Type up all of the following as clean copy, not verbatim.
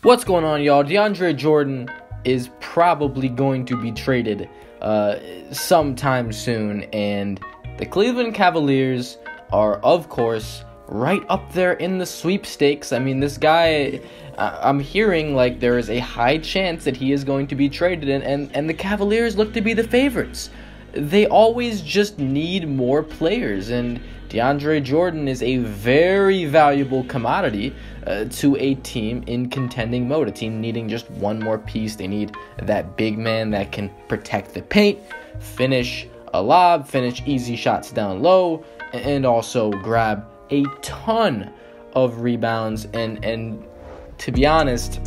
What's going on, y'all? Deandre Jordan is probably going to be traded sometime soon, and the Cleveland Cavaliers are, of course, right up there in the sweepstakes. I mean, this guy, I'm hearing like there is a high chance that he is going to be traded, and the Cavaliers look to be the favorites. They always just need more players, and Deandre Jordan is a very valuable commodity to a team in contending mode, a team needing just one more piece. They need that big man that can protect the paint, finish a lob, finish easy shots down low, and also grab a ton of rebounds. And to be honest,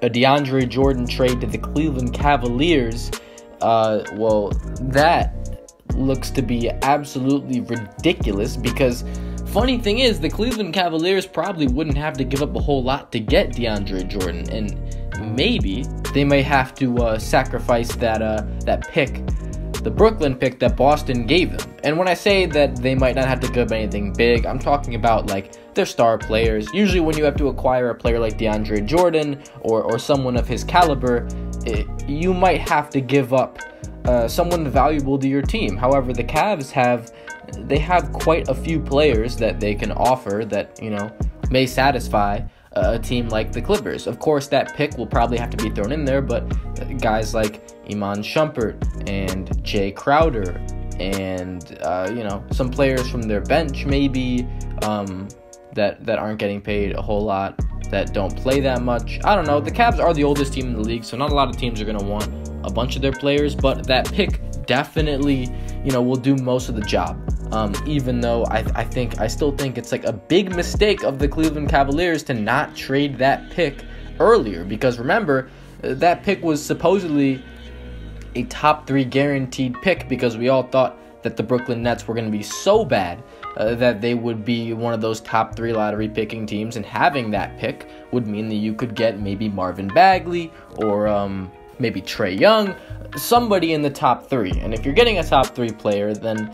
a Deandre Jordan trade to the Cleveland Cavaliers, that looks to be absolutely ridiculous, because funny thing is, the Cleveland Cavaliers probably wouldn't have to give up a whole lot to get Deandre Jordan, and maybe they may have to sacrifice that pick, the Brooklyn pick that Boston gave them. And when I say that they might not have to give up anything big, I'm talking about like their star players. Usually when you have to acquire a player like Deandre Jordan or someone of his caliber, you might have to give up someone valuable to your team. However, the Cavs have quite a few players that they can offer that, may satisfy a team like the Clippers. Of course, that pick will probably have to be thrown in there, but guys like Iman Shumpert and Jay Crowder and some players from their bench maybe that aren't getting paid a whole lot, that don't play that much. I don't know. The Cavs are the oldest team in the league, so not a lot of teams are going to want a bunch of their players, but that pick definitely, will do most of the job. Even though I still think it's like a big mistake of the Cleveland Cavaliers to not trade that pick earlier, because remember, that pick was supposedly a top 3 guaranteed pick, because we all thought that the Brooklyn Nets were going to be so bad that they would be one of those top 3 lottery picking teams, and having that pick would mean that you could get maybe Marvin Bagley or maybe Trae Young, somebody in the top 3. And if you're getting a top 3 player, then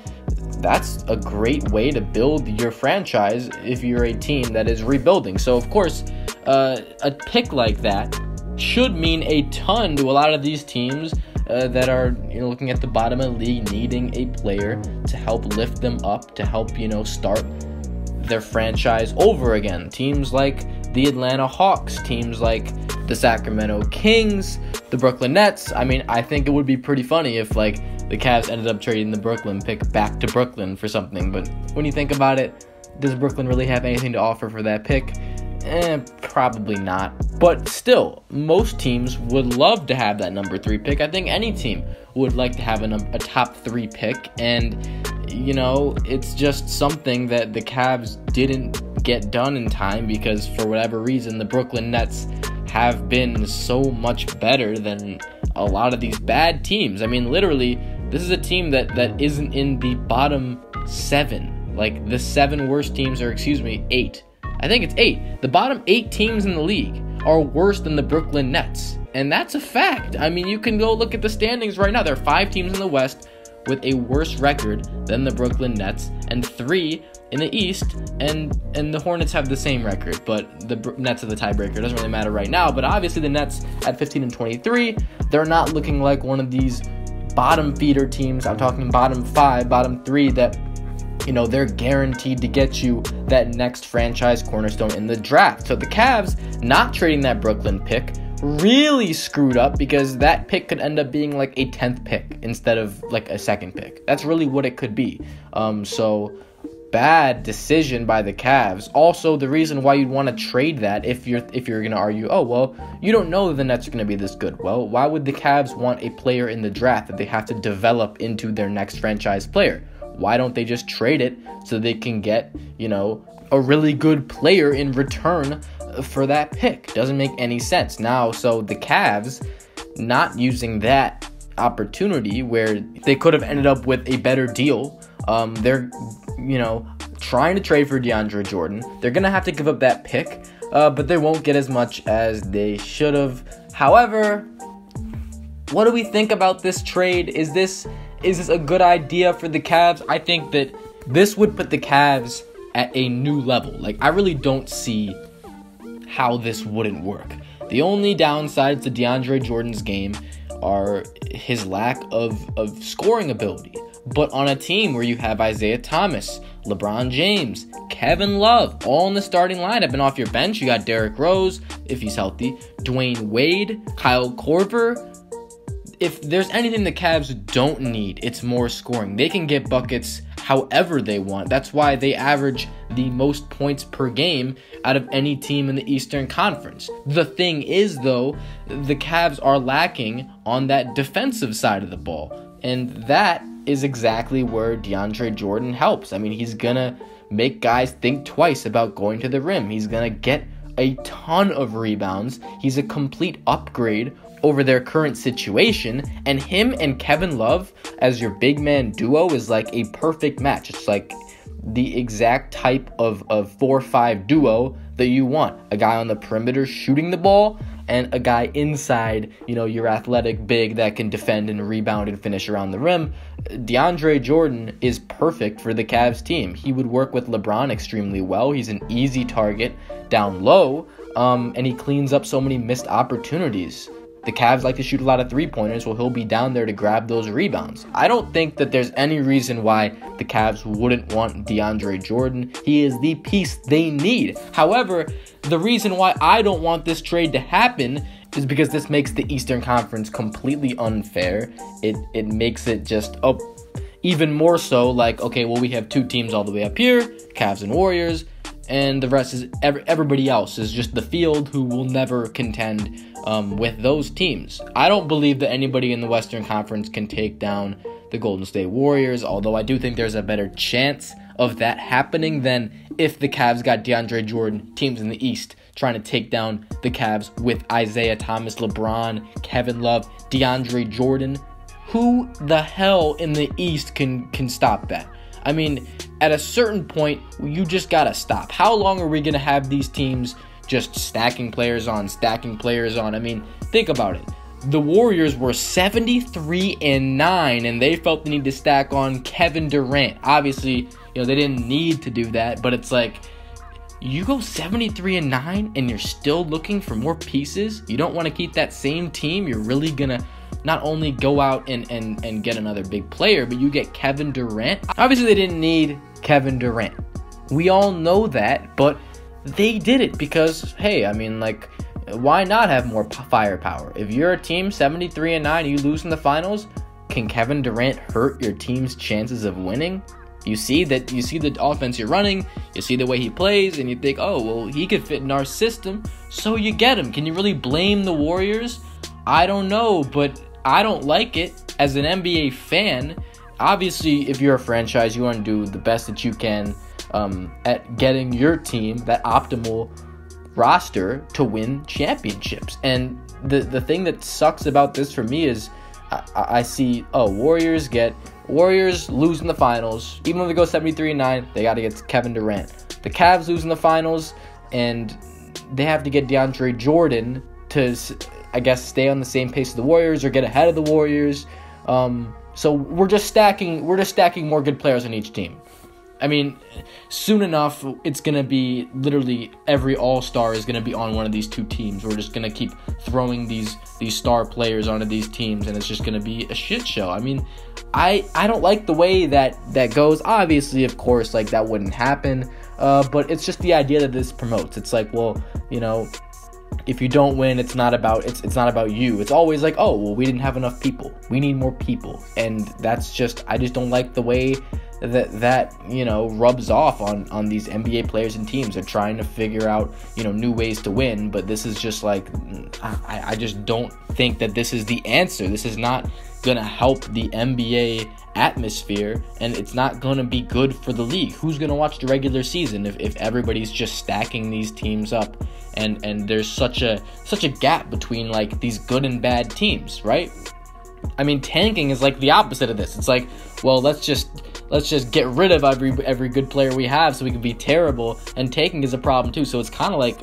that's a great way to build your franchise if you're a team that is rebuilding. So, of course, a pick like that should mean a ton to a lot of these teams that are looking at the bottom of the league, needing a player to help lift them up, to help start their franchise over again. Teams like the Atlanta Hawks, teams like the Sacramento Kings, the Brooklyn Nets. I mean, I think it would be pretty funny if the Cavs ended up trading the Brooklyn pick back to Brooklyn for something. But when you think about it, does Brooklyn really have anything to offer for that pick? Probably not. But still, most teams would love to have that number 3 pick. I think any team would like to have a top 3 pick. And, it's just something that the Cavs didn't get done in time, because for whatever reason, the Brooklyn Nets have been so much better than a lot of these bad teams. I mean, literally, this is a team that isn't in the bottom 7. Like, the 7 worst teams are, 8. I think it's 8. The bottom 8 teams in the league are worse than the Brooklyn Nets. And that's a fact. I mean, you can go look at the standings right now. There are 5 teams in the West with a worse record than the Brooklyn Nets, and 3 in the East, and the Hornets have the same record, but the Nets are the tiebreaker. It doesn't really matter right now, but obviously the Nets at 15-23, they're not looking like one of these bottom feeder teams. I'm talking bottom 5, bottom 3 that, they're guaranteed to get you that next franchise cornerstone in the draft. So the Cavs not trading that Brooklyn pick really screwed up, because that pick could end up being like a 10th pick instead of like a 2nd pick. That's really what it could be. So bad decision by the Cavs. Also, the reason why you'd want to trade that, if you're going to argue, oh, well, you don't know the Nets are going to be this good. Well, why would the Cavs want a player in the draft that they have to develop into their next franchise player? Why don't they just trade it so they can get, a really good player in return for that pick? Doesn't make any sense. Now, so the Cavs not using that opportunity where they could have ended up with a better deal, they're trying to trade for Deandre Jordan. They're going to have to give up that pick, but they won't get as much as they should have. However, what do we think about this trade? Is this a good idea for the Cavs? I think that this would put the Cavs at a new level. Like, I really don't see how this wouldn't work. The only downsides to DeAndre Jordan's game are his lack of scoring ability. But on a team where you have Isaiah Thomas, LeBron James, Kevin Love, all in the starting lineup, and off your bench, you got Derrick Rose, if he's healthy, Dwayne Wade, Kyle Korver. If there's anything the Cavs don't need, it's more scoring. They can get buckets however they want. That's why they average the most points per game out of any team in the Eastern Conference. The thing is, though, the Cavs are lacking on that defensive side of the ball. And that is exactly where DeAndre Jordan helps. I mean, he's going to make guys think twice about going to the rim. He's going to get a ton of rebounds. He's a complete upgrade over their current situation, and him and Kevin Love as your big man duo is like a perfect match. It's like the exact type of 4-5 duo that you want. A guy on the perimeter shooting the ball and a guy inside, your athletic big that can defend and rebound and finish around the rim. DeAndre Jordan is perfect for the Cavs team. He would work with LeBron extremely well. He's an easy target down low, and he cleans up so many missed opportunities. The Cavs like to shoot a lot of three-pointers, well, he'll be down there to grab those rebounds. I don't think that there's any reason why the Cavs wouldn't want DeAndre Jordan. He is the piece they need. However, the reason why I don't want this trade to happen is because this makes the Eastern Conference completely unfair. It makes it just even more so like, okay, well, we have two teams all the way up here, Cavs and Warriors, and the rest is everybody else is just the field who will never contend with those teams. I don't believe that anybody in the Western Conference can take down the Golden State Warriors, although I do think there's a better chance of that happening than if the Cavs got DeAndre Jordan, teams in the East trying to take down the Cavs with Isaiah Thomas, LeBron, Kevin Love, DeAndre Jordan. Who the hell in the East can stop that? I mean, at a certain point, you just gotta stop. How long are we gonna have these teams just stacking players on? I mean, think about it. The Warriors were 73-9, and they felt the need to stack on Kevin Durant. Obviously, they didn't need to do that, but it's like, you go 73-9 and you're still looking for more pieces? You don't want to keep that same team? You're really gonna not only go out and get another big player, but you get Kevin Durant. Obviously, they didn't need Kevin Durant. We all know that, but they did it because, hey, I mean, like, why not have more firepower? If you're a team 73-9 and you lose in the finals, can Kevin Durant hurt your team's chances of winning? You see the offense you're running, you see the way he plays, and you think, oh, well, he could fit in our system, so you get him. Can you really blame the Warriors? I don't know, but I don't like it as an NBA fan. Obviously, if you're a franchise, you want to do the best that you can at getting your team that optimal roster to win championships. And the thing that sucks about this for me is I see, Warriors lose in the finals. Even when they go 73-9, they got to get Kevin Durant. The Cavs lose in the finals, and they have to get DeAndre Jordan to, I guess, stay on the same pace as the Warriors or get ahead of the Warriors. So we're just stacking more good players on each team. I mean, soon enough, it's going to be literally every all-star is going to be on one of these two teams. We're just going to keep throwing these star players onto these teams, and it's just going to be a shit show. I mean, I don't like the way that goes. Obviously, of course, like, that wouldn't happen, but it's just the idea that this promotes. It's like, well, if you don't win, it's not about you. It's always like, oh, well, we didn't have enough people. We need more people. And that's just, I just don't like the way that rubs off on these NBA players and teams. They're trying to figure out, new ways to win, but this is just like, I just don't think that this is the answer. This is not going to help the NBA atmosphere, and it's not going to be good for the league. Who's going to watch the regular season if everybody's just stacking these teams up and there's such a gap between, like, these good and bad teams, right? I mean, tanking is like the opposite of this. It's like, well, let's just get rid of every good player we have so we can be terrible. And tanking is a problem too. So it's kind of like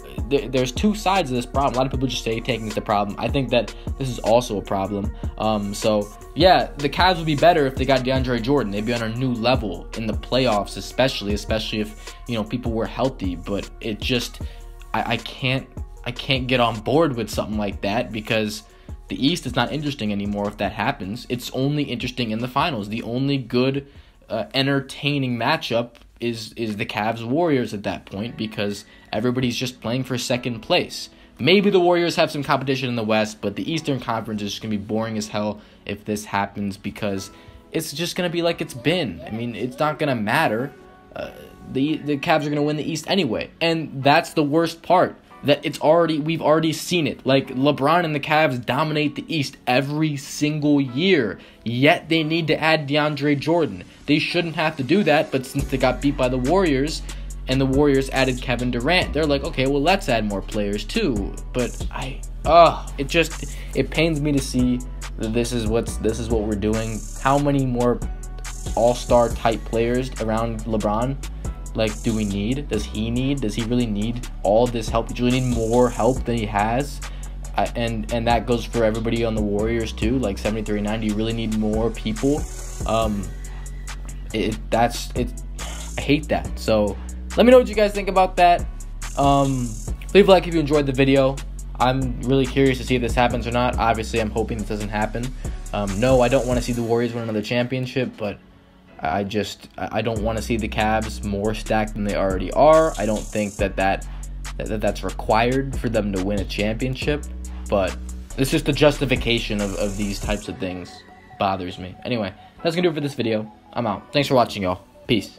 there's two sides of this problem. A lot of people just say tanking is the problem. I think that this is also a problem. So yeah, the Cavs would be better if they got DeAndre Jordan. They'd be on a new level in the playoffs, especially if people were healthy. But it just, I can't can't get on board with something like that, because the East is not interesting anymore if that happens. It's only interesting in the finals. The only good, entertaining matchup is the Cavs-Warriors at that point, because everybody's just playing for second place. Maybe the Warriors have some competition in the West, but the Eastern Conference is just going to be boring as hell if this happens, because it's just going to be like it's been. I mean, it's not going to matter. The Cavs are going to win the East anyway, and that's the worst part. That we've already seen it. Like, LeBron and the Cavs dominate the East every single year, yet they need to add Deandre Jordan. They shouldn't have to do that, but since they got beat by the Warriors, and the Warriors added Kevin Durant, they're like, okay, well, let's add more players too. But it pains me to see that this is what we're doing. How many more all-star type players around LeBron like do we need? Does he really need all this help? Does he really need more help than he has? And that goes for everybody on the Warriors too, like 73 and 9. Do you really need more people? I hate that. So let me know what you guys think about that. Leave a like if you enjoyed the video. I'm really curious to see if this happens or not. Obviously, I'm hoping this doesn't happen. No, I don't want to see the Warriors win another championship, but I don't want to see the Cavs more stacked than they already are. I don't think that's required for them to win a championship, but it's just the justification of these types of things bothers me. Anyway, that's going to do it for this video. I'm out. Thanks for watching, y'all. Peace.